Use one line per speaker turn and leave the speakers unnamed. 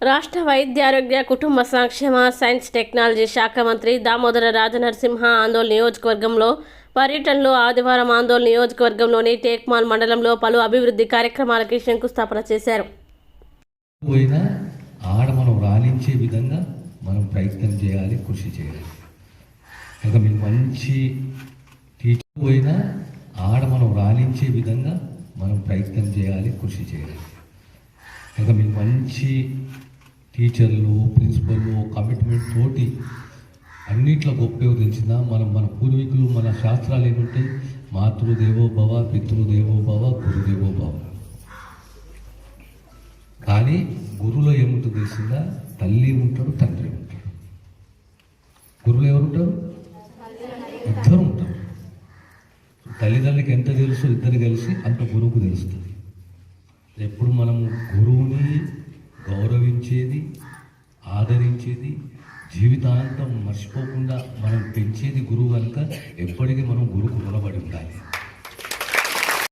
రాష్ట్ర వైద్యారోగ్య కుటుంబ సంక్షేమ సైన్స్ టెక్నాలజీ శాఖ మంత్రి దామోదర రాజనరసింహ ఆందోళన నియోజకవర్గంలో పర్యటనలో ఆదివారం ఆందోళన నియోజకవర్గంలోని టేక్మాల్ మండలంలో పలు అభివృద్ధి కార్యక్రమాలకి శంకుస్థాపన చేశారు.
మనం రాణించే విధంగా మనం ప్రయత్నం చేయాలి, కృషి చేయాలి. ఇంకా మీకు మంచి టీచర్ పోయినా మనం రాణించే విధంగా మనం ప్రయత్నం చేయాలి, కృషి చేయాలి. ఇంకా మీకు మంచి టీచర్లు, ప్రిన్సిపల్లు కమిట్మెంట్ తోటి అన్నిట్లో గొప్ప తెలిసిన మన పూర్వీకులు, మన శాస్త్రాలు ఏముంటాయి, మాతృదేవో భవ, పితృదేవో భవ, గురుదేవో భవ. కానీ గురువులో ఏముంటుంది తెలిసిందా? తల్లి ఉంటాడు, తండ్రి ఉంటాడు. గురువులు ఎవరు ఉంటారు? ఇద్దరు ఉంటారు. తల్లిదండ్రులకి ఎంత తెలుసు ఇద్దరు కలిసి అంత గురువుకు తెలుస్తుంది. ఎప్పుడు మనం గురువుని గౌరవించేది, ఆదరించేది, జీవితాంతం మర్చిపోకుండా మనం పెంచేది గురువు కనుక ఎప్పటికీ మనం గురువుకు రుణపడి ఉండాలి.